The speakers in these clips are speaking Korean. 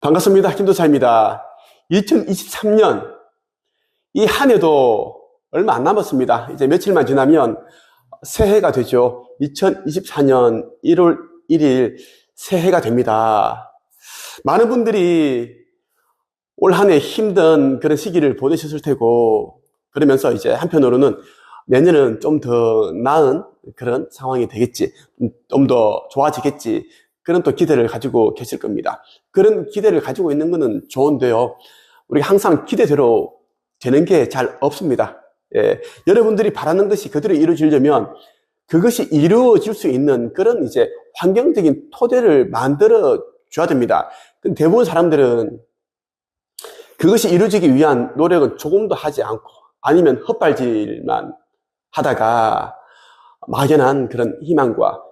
반갑습니다. 김도사입니다. 2023년 이 한 해도 얼마 안 남았습니다. 이제 며칠만 지나면 새해가 되죠. 2024년 1월 1일 새해가 됩니다. 많은 분들이 올 한 해 힘든 그런 시기를 보내셨을 테고, 그러면서 이제 한편으로는 내년은 좀 더 나은 그런 상황이 되겠지, 좀 더 좋아지겠지, 그런 또 기대를 가지고 계실 겁니다. 그런 기대를 가지고 있는 것은 좋은데요, 우리가 항상 기대대로 되는 게 잘 없습니다. 여러분들이 바라는 것이 그대로 이루어지려면 그것이 이루어질 수 있는 그런 이제 환경적인 토대를 만들어 줘야 됩니다. 근데 대부분 사람들은 그것이 이루어지기 위한 노력은 조금도 하지 않고, 아니면 헛발질만 하다가 막연한 그런 희망과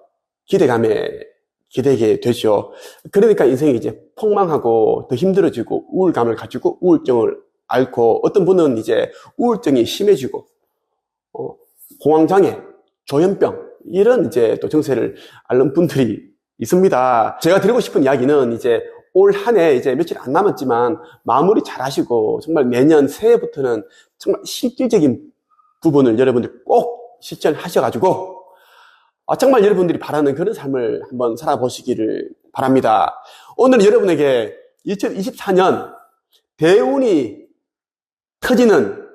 기대감에 기대게 되죠. 그러니까 인생이 이제 폭망하고 더 힘들어지고 우울감을 가지고 우울증을 앓고, 어떤 분은 이제 우울증이 심해지고 공황장애, 조현병, 이런 이제 또 증세를 앓는 분들이 있습니다. 제가 드리고 싶은 이야기는, 이제 올 한 해 이제 며칠 안 남았지만 마무리 잘 하시고, 정말 내년 새해부터는 정말 실질적인 부분을 여러분들 꼭 실천하셔가지고 정말 여러분들이 바라는 그런 삶을 한번 살아보시기를 바랍니다. 오늘은 여러분에게 2024년 대운이 터지는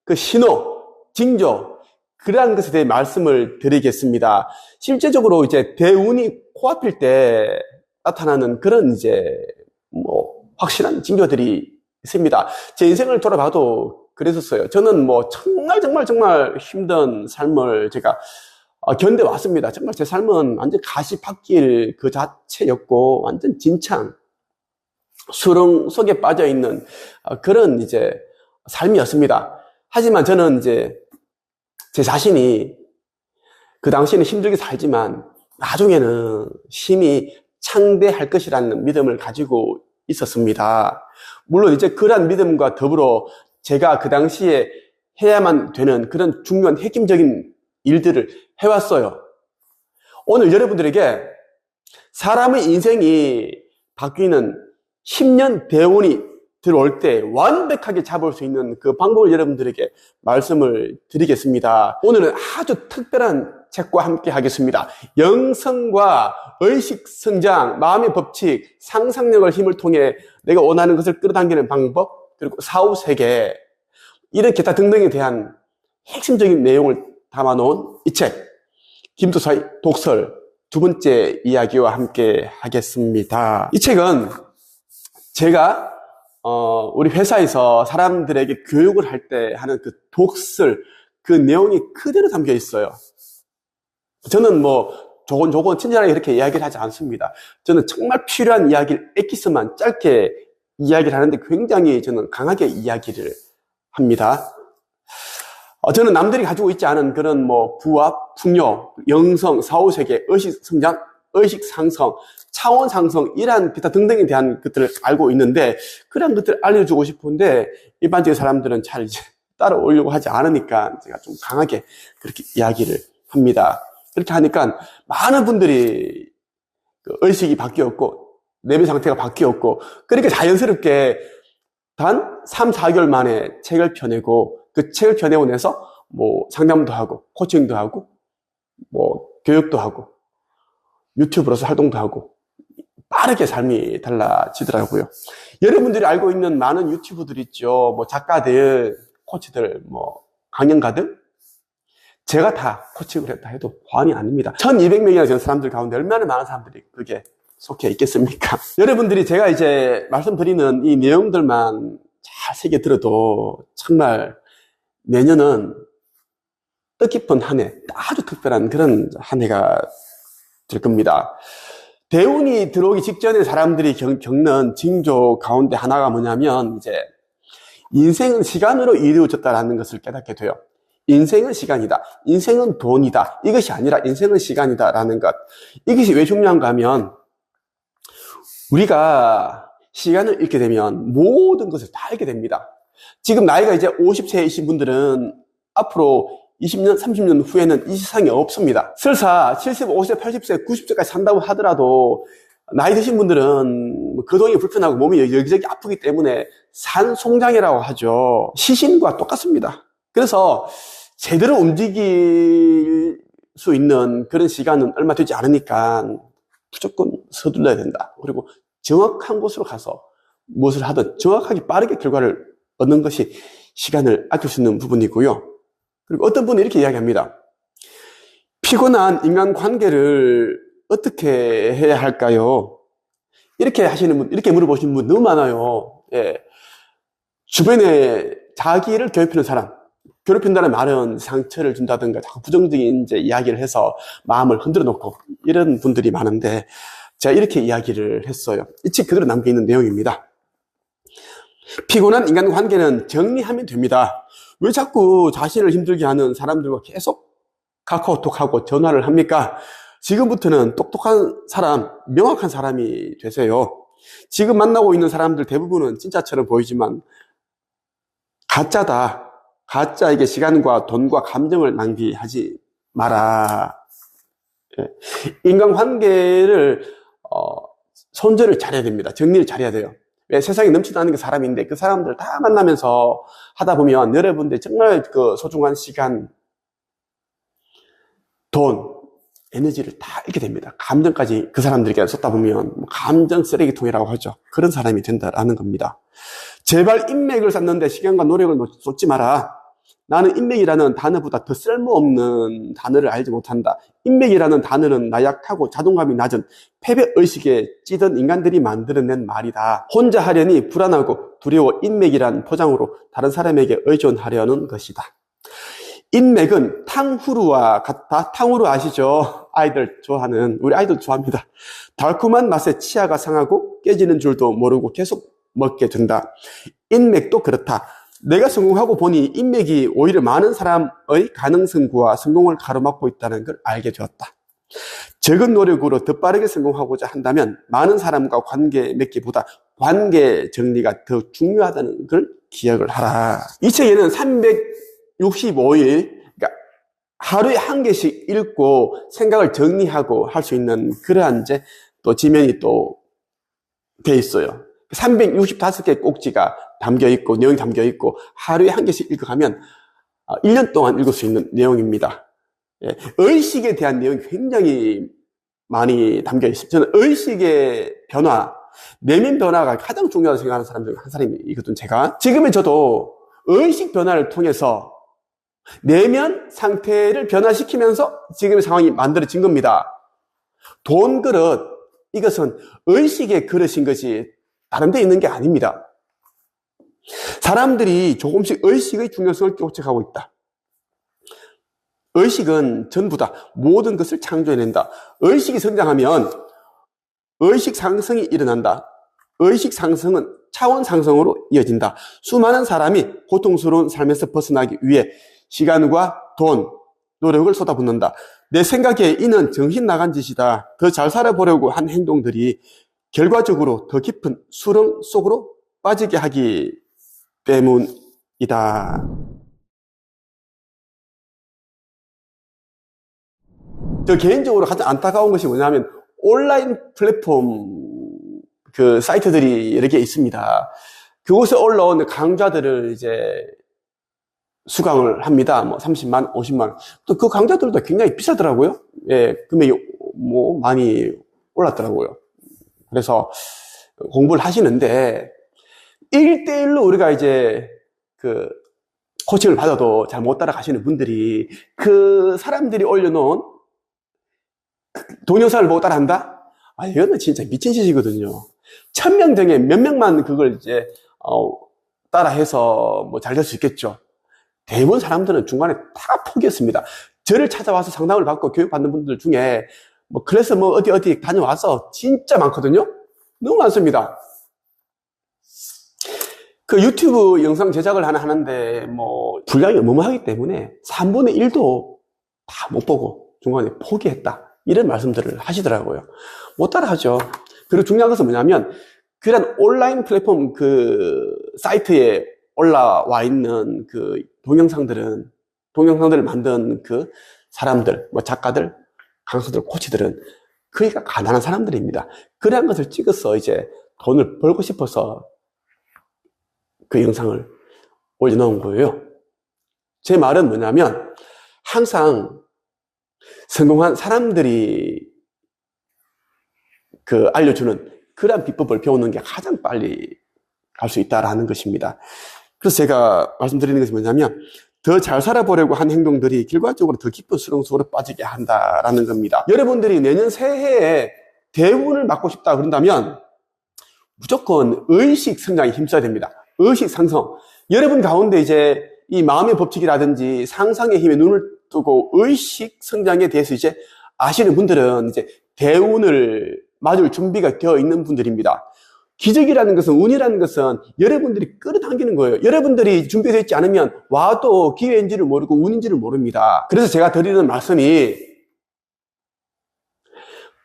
그 신호, 징조, 그러한 것에 대해 말씀을 드리겠습니다. 실제적으로 이제 대운이 코앞일 때 나타나는 그런 이제 확실한 징조들이 있습니다. 제 인생을 돌아봐도 그랬었어요. 저는 정말 힘든 삶을 제가 견뎌왔습니다. 정말 제 삶은 완전 가시밭길 그 자체였고, 완전 진창 수렁 속에 빠져있는 그런 이제 삶이었습니다. 하지만 저는 이제 제 자신이 그 당시에는 힘들게 살지만 나중에는 힘이 창대할 것이라는 믿음을 가지고 있었습니다. 물론 이제 그러한 믿음과 더불어 제가 그 당시에 해야만 되는 그런 중요한 핵심적인 일들을 해왔어요. 오늘 여러분들에게 사람의 인생이 바뀌는 10년 대운이 들어올 때 완벽하게 잡을 수 있는 그 방법을 여러분들에게 말씀을 드리겠습니다. 오늘은 아주 특별한 책과 함께 하겠습니다. 영성과 의식 성장, 마음의 법칙, 상상력을 힘을 통해 내가 원하는 것을 끌어당기는 방법, 그리고 사후 세계, 이런 기타 등등에 대한 핵심적인 내용을 담아놓은 이 책, 김도사의 독설 두 번째 이야기와 함께 하겠습니다. 이 책은 제가 우리 회사에서 사람들에게 교육을 할 때 하는 그 독설, 그 내용이 그대로 담겨 있어요. 저는 조곤조곤 친절하게 이렇게 이야기를 하지 않습니다. 저는 정말 필요한 이야기를 엑기스만 짧게 이야기를 하는데 굉장히 저는 강하게 이야기를 합니다. 저는 남들이 가지고 있지 않은 그런 부합, 풍요, 영성, 사후세계, 의식 성장, 의식 상성, 차원 상성, 이러한 기타 등등에 대한 것들을 알고 있는데, 그런 것들을 알려주고 싶은데 일반적인 사람들은 잘 이제 따라오려고 하지 않으니까 제가 좀 강하게 그렇게 이야기를 합니다. 그렇게 하니까 많은 분들이 의식이 바뀌었고 내면 상태가 바뀌었고, 그러니까 자연스럽게 단 3, 4개월 만에 책을 펴내고, 그 책을 펴내고 나서 상담도 하고 코칭도 하고 교육도 하고 유튜브로서 활동도 하고, 빠르게 삶이 달라지더라고요. 여러분들이 알고 있는 많은 유튜브들 있죠. 작가들, 코치들, 강연가들, 제가 다 코칭을 했다 해도 과언이 아닙니다. 1200명이나 되는 사람들 가운데 얼마나 많은 사람들이 그게 속해 있겠습니까? 여러분들이 제가 이제 말씀드리는 이 내용들만 잘 새겨 들어도 정말 내년은 뜻깊은 한 해, 아주 특별한 그런 한 해가 될 겁니다. 대운이 들어오기 직전에 사람들이 겪는 징조 가운데 하나가 뭐냐면, 이제 인생은 시간으로 이루어졌다라는 것을 깨닫게 돼요. 인생은 시간이다, 인생은 돈이다, 이것이 아니라 인생은 시간이다라는 것. 이것이 왜 중요한가 하면, 우리가 시간을 잃게 되면 모든 것을 다 잃게 됩니다. 지금 나이가 이제 50세이신 분들은 앞으로 20년, 30년 후에는 이 세상에 없습니다. 설사 70, 50세, 80세, 90세까지 산다고 하더라도 나이 드신 분들은 거동이 불편하고 몸이 여기저기 아프기 때문에 산송장애라고 하죠. 시신과 똑같습니다. 그래서 제대로 움직일 수 있는 그런 시간은 얼마 되지 않으니까 무조건 서둘러야 된다. 그리고 정확한 곳으로 가서 무엇을 하든 정확하게 빠르게 결과를 얻는 것이 시간을 아낄 수 있는 부분이고요. 그리고 어떤 분은 이렇게 이야기합니다. 피곤한 인간관계를 어떻게 해야 할까요? 이렇게 하시는 분, 이렇게 물어보시는 분 너무 많아요. 예. 주변에 자기를 괴롭히는 사람, 괴롭힌다는 말은 상처를 준다든가 자꾸 부정적인 이제 이야기를 해서 마음을 흔들어 놓고 이런 분들이 많은데 제가 이렇게 이야기를 했어요. 이 책 그대로 남겨 있는 내용입니다. 피곤한 인간관계는 정리하면 됩니다. 왜 자꾸 자신을 힘들게 하는 사람들과 계속 카카오톡하고 전화를 합니까? 지금부터는 똑똑한 사람, 명확한 사람이 되세요. 지금 만나고 있는 사람들 대부분은 진짜처럼 보이지만 가짜다. 가짜에게 시간과 돈과 감정을 낭비하지 마라. 인간관계를 손절을 잘해야 됩니다. 정리를 잘해야 돼요. 왜 세상에 넘치는 게 사람인데 그 사람들 다 만나면서 하다 보면 여러분들 정말 그 소중한 시간, 돈, 에너지를 다 잃게 됩니다. 감정까지 그 사람들에게 쏟다 보면 감정 쓰레기통이라고 하죠. 그런 사람이 된다라는 겁니다. 제발 인맥을 쌓는데 시간과 노력을 쏟지 마라. 나는 인맥이라는 단어보다 더 쓸모없는 단어를 알지 못한다. 인맥이라는 단어는 나약하고 자존감이 낮은 패배의식에 찌든 인간들이 만들어낸 말이다. 혼자 하려니 불안하고 두려워 인맥이란 포장으로 다른 사람에게 의존하려는 것이다. 인맥은 탕후루와 같다. 탕후루 아시죠? 아이들 좋아하는, 우리 아이들 좋아합니다. 달콤한 맛에 치아가 상하고 깨지는 줄도 모르고 계속 먹게 된다. 인맥도 그렇다. 내가 성공하고 보니 인맥이 오히려 많은 사람의 가능성과 성공을 가로막고 있다는 걸 알게 되었다. 적은 노력으로 더 빠르게 성공하고자 한다면 많은 사람과 관계 맺기보다 관계 정리가 더 중요하다는 걸 기억을 하라. 이 책에는 365일, 그러니까 하루에 한 개씩 읽고 생각을 정리하고 할 수 있는 그러한 이제 또 지면이 또 돼 있어요. 365개 꼭지가 담겨 있고 내용이 담겨 있고 하루에 한 개씩 읽어가면 1년 동안 읽을 수 있는 내용입니다. 의식에 대한 내용이 굉장히 많이 담겨 있습니다. 저는 의식의 변화, 내면 변화가 가장 중요하다고 생각하는 사람 중에 한 사람이거든요. 제가 지금의 저도 의식 변화를 통해서 내면 상태를 변화시키면서 지금의 상황이 만들어진 겁니다. 돈 그릇, 이것은 의식의 그릇인 것이 다른 데 있는 게 아닙니다. 사람들이 조금씩 의식의 중요성을 깨우쳐가고 있다. 의식은 전부다. 모든 것을 창조해낸다. 의식이 성장하면 의식 상승이 일어난다. 의식 상승은 차원 상승으로 이어진다. 수많은 사람이 고통스러운 삶에서 벗어나기 위해 시간과 돈, 노력을 쏟아붓는다. 내 생각에 이는 정신 나간 짓이다. 더 잘 살아보려고 한 행동들이 결과적으로 더 깊은 수렁 속으로 빠지게 하기 때문이다. 저 개인적으로 가장 안타까운 것이 뭐냐면 온라인 플랫폼 그 사이트들이 여러 개 있습니다. 그곳에 올라온 강좌들을 이제 수강을 합니다. 뭐 30만, 50만. 또 그 강좌들도 굉장히 비싸더라고요. 예, 금액이 뭐 많이 올랐더라고요. 그래서 공부를 하시는데 1대1로 우리가 이제 그 코칭을 받아도 잘 못 따라가시는 분들이 그 사람들이 올려놓은 동영상을 보고 따라한다? 아, 이거는 진짜 미친 짓이거든요. 1000명 중에 몇 명만 그걸 이제 따라해서 뭐 잘 될 수 있겠죠. 대부분 사람들은 중간에 다 포기했습니다. 저를 찾아와서 상담을 받고 교육받는 분들 중에 뭐 클래스 뭐 어디 다녀와서 진짜 많거든요. 너무 많습니다. 그 유튜브 영상 제작을 하는데 뭐 분량이 어마어마하기 때문에 3분의 1도 다 못 보고 중간에 포기했다. 이런 말씀들을 하시더라고요. 못 따라하죠. 그리고 중요한 것은 뭐냐면 그런 온라인 플랫폼 그 사이트에 올라와 있는 그 동영상들을 만든 그 사람들, 뭐 작가들, 강사들, 코치들은 그러니까 가난한 사람들입니다. 그러한 것을 찍어서 이제 돈을 벌고 싶어서 그 영상을 올려놓은 거예요. 제 말은 뭐냐면 항상 성공한 사람들이 알려주는 그러한 비법을 배우는 게 가장 빨리 갈 수 있다라는 것입니다. 그래서 제가 말씀드리는 것이 뭐냐면 더 잘 살아보려고 한 행동들이 결과적으로 더 깊은 수렁 속으로 빠지게 한다라는 겁니다. 여러분들이 내년 새해에 대운을 맡고 싶다 그런다면 무조건 의식 성장에 힘써야 됩니다. 의식 상승. 여러분 가운데 이제 이 마음의 법칙이라든지 상상의 힘에 눈을 뜨고 의식 성장에 대해서 이제 아시는 분들은 이제 대운을 맞을 준비가 되어 있는 분들입니다. 기적이라는 것은, 운이라는 것은 여러분들이 끌어당기는 거예요. 여러분들이 준비되어 있지 않으면 와도 기회인지를 모르고 운인지를 모릅니다. 그래서 제가 드리는 말씀이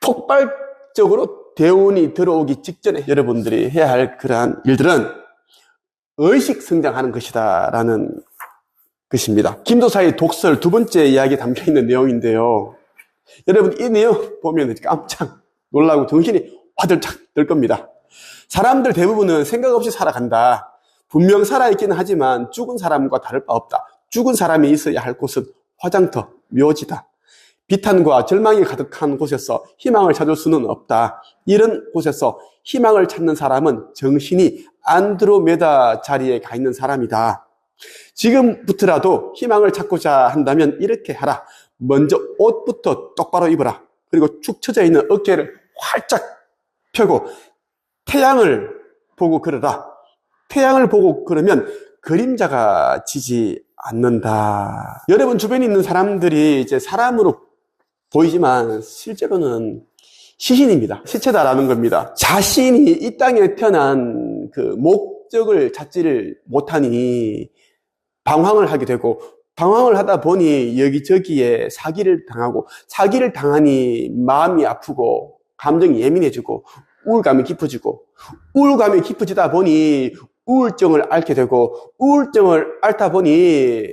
폭발적으로 대운이 들어오기 직전에 여러분들이 해야 할 그러한 일들은 의식 성장하는 것이다 라는 것입니다. 김도사의 독설 두 번째 이야기에 담겨있는 내용인데요. 여러분 이 내용 보면 깜짝 놀라고 정신이 화들짝 들 겁니다. 사람들 대부분은 생각 없이 살아간다. 분명 살아있기는 하지만 죽은 사람과 다를 바 없다. 죽은 사람이 있어야 할 곳은 화장터, 묘지다. 비탄과 절망이 가득한 곳에서 희망을 찾을 수는 없다. 이런 곳에서 희망을 찾는 사람은 정신이 안드로메다 자리에 가 있는 사람이다. 지금부터라도 희망을 찾고자 한다면 이렇게 하라. 먼저 옷부터 똑바로 입어라. 그리고 축 처져 있는 어깨를 활짝 펴고 태양을 보고 걸어라. 태양을 보고 걸으면 그림자가 지지 않는다. 여러분 주변에 있는 사람들이 이제 사람으로 보이지만 실제로는 시신입니다. 시체다라는 겁니다. 자신이 이 땅에 태어난 그 목적을 찾지를 못하니 방황을 하게 되고 방황을 하다 보니 여기저기에 사기를 당하고 사기를 당하니 마음이 아프고 감정이 예민해지고 우울감이 깊어지고 우울감이 깊어지다 보니 우울증을 앓게 되고 우울증을 앓다 보니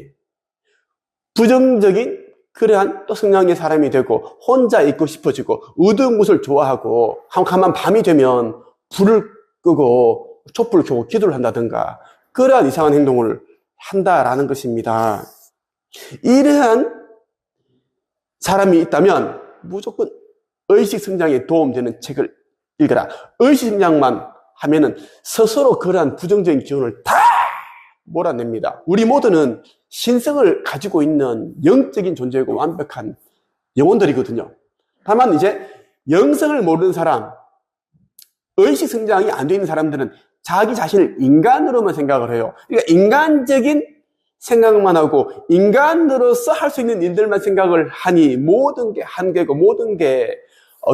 부정적인 그러한 또 성향의 사람이 되고 혼자 있고 싶어지고 어두운 곳을 좋아하고 캄캄한 밤이 되면 불을 끄고 촛불을 켜고 기도를 한다든가 그러한 이상한 행동을 한다라는 것입니다. 이러한 사람이 있다면 무조건 의식 성장에 도움되는 책을 읽어라. 의식 성장만 하면은 스스로 그러한 부정적인 기운을 다 몰아냅니다. 우리 모두는 신성을 가지고 있는 영적인 존재이고 완벽한 영혼들이거든요. 다만 이제 영성을 모르는 사람, 의식 성장이 안 되어 있는 사람들은 자기 자신을 인간으로만 생각을 해요. 그러니까 인간적인 생각만 하고 인간으로서 할 수 있는 일들만 생각을 하니 모든 게 한계고 모든 게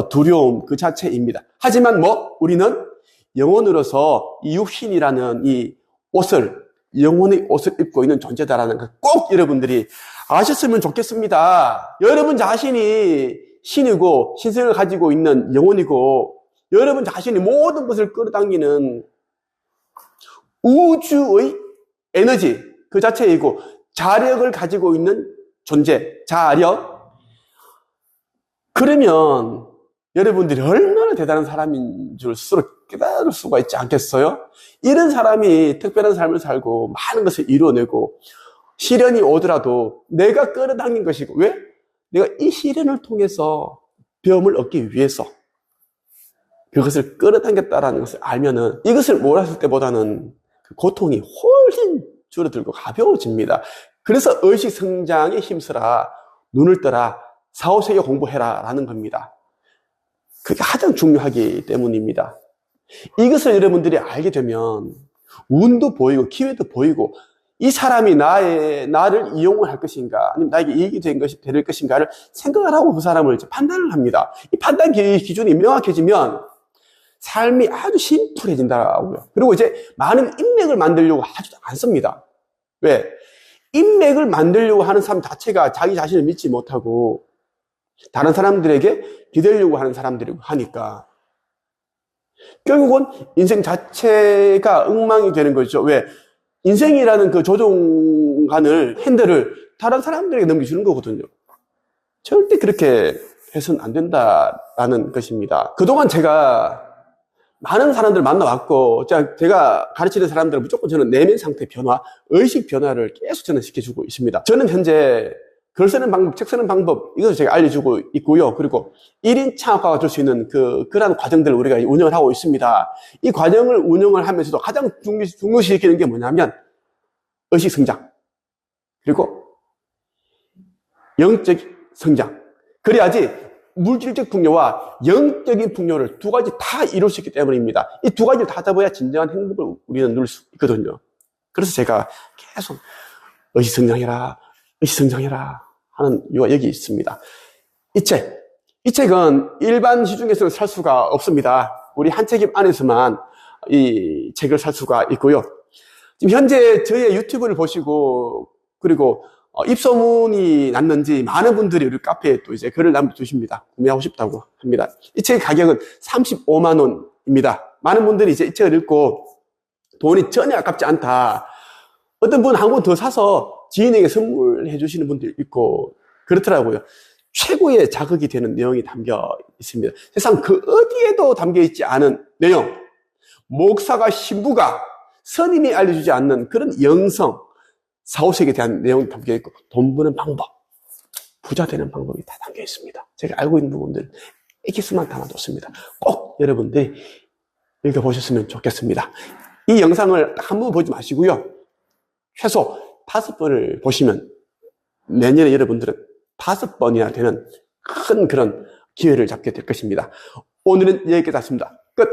두려움 그 자체입니다. 하지만 우리는 영혼으로서 이 육신이라는 이 옷을 영혼의 옷을 입고 있는 존재다라는 걸 꼭 여러분들이 아셨으면 좋겠습니다. 여러분 자신이 신이고 신성을 가지고 있는 영혼이고 여러분 자신이 모든 것을 끌어당기는 우주의 에너지 그 자체이고 자력을 가지고 있는 존재, 자력. 그러면 여러분들이 얼마나 대단한 사람인 줄 스스로 깨달을 수가 있지 않겠어요? 이런 사람이 특별한 삶을 살고 많은 것을 이루어내고 시련이 오더라도 내가 끌어당긴 것이고 왜? 내가 이 시련을 통해서 배움을 얻기 위해서 그것을 끌어당겼다라는 것을 알면은 이것을 몰랐을 때보다는 그 고통이 훨씬 줄어들고 가벼워집니다. 그래서 의식 성장에 힘쓰라, 눈을 떠라, 사후세계 공부해라 라는 겁니다. 그게 가장 중요하기 때문입니다. 이것을 여러분들이 알게 되면 운도 보이고 기회도 보이고 이 사람이 나를 이용을 할 것인가 아니면 나에게 이익이 될 것인가를 생각을 하고 그 사람을 이제 판단을 합니다. 이 판단 기준이 명확해지면 삶이 아주 심플해진다고요. 그리고 이제 많은 인맥을 만들려고 하지도 않습니다. 왜? 인맥을 만들려고 하는 사람 자체가 자기 자신을 믿지 못하고 다른 사람들에게 기대려고 하는 사람들이고 하니까 결국은 인생 자체가 엉망이 되는 거죠. 왜? 인생이라는 그 조종관을, 핸들을 다른 사람들에게 넘겨주는 거거든요. 절대 그렇게 해서는 안 된다라는 것입니다. 그동안 제가 많은 사람들을 만나왔고, 제가 가르치는 사람들은 무조건 저는 내면 상태 변화, 의식 변화를 계속 저는 시켜주고 있습니다. 저는 현재 글 쓰는 방법, 책 쓰는 방법, 이것을 제가 알려주고 있고요. 그리고 1인 창업가가 줄 수 있는 그러한 과정들을 우리가 운영을 하고 있습니다. 이 과정을 운영을 하면서도 가장 중요시키는 게 뭐냐면, 의식 성장, 그리고 영적 성장. 그래야지 물질적 풍요와 영적인 풍요를 두 가지 다 이룰 수 있기 때문입니다. 이 두 가지를 다 잡아야 진정한 행복을 우리는 누릴 수 있거든요. 그래서 제가 계속 의식 성장해라, 의식 성장해라 하는 이유가 여기 있습니다. 이 책은 일반 시중에서는 살 수가 없습니다. 우리 한책임 안에서만 이 책을 살 수가 있고요. 지금 현재 저의 유튜브를 보시고, 그리고 입소문이 났는지 많은 분들이 우리 카페에 또 이제 글을 남겨주십니다. 구매하고 싶다고 합니다. 이 책의 가격은 35만 원입니다. 많은 분들이 이제 이 책을 읽고 돈이 전혀 아깝지 않다. 어떤 분은 한 권 더 사서 지인에게 선물해 주시는 분들이 있고 그렇더라고요. 최고의 자극이 되는 내용이 담겨 있습니다. 세상 그 어디에도 담겨 있지 않은 내용. 목사가 신부가 선임이 알려주지 않는 그런 영성, 사후세계에 대한 내용이 담겨 있고, 돈 버는 방법, 부자 되는 방법이 다 담겨 있습니다. 제가 알고 있는 부분들 에키스만 담아뒀습니다. 꼭 여러분들이 읽어보셨으면 좋겠습니다. 이 영상을 딱 한 번 보지 마시고요. 최소 5번을 보시면 내년에 여러분들은 5번이나 되는 큰 그런 기회를 잡게 될 것입니다. 오늘은 여기까지 했습니다. 끝!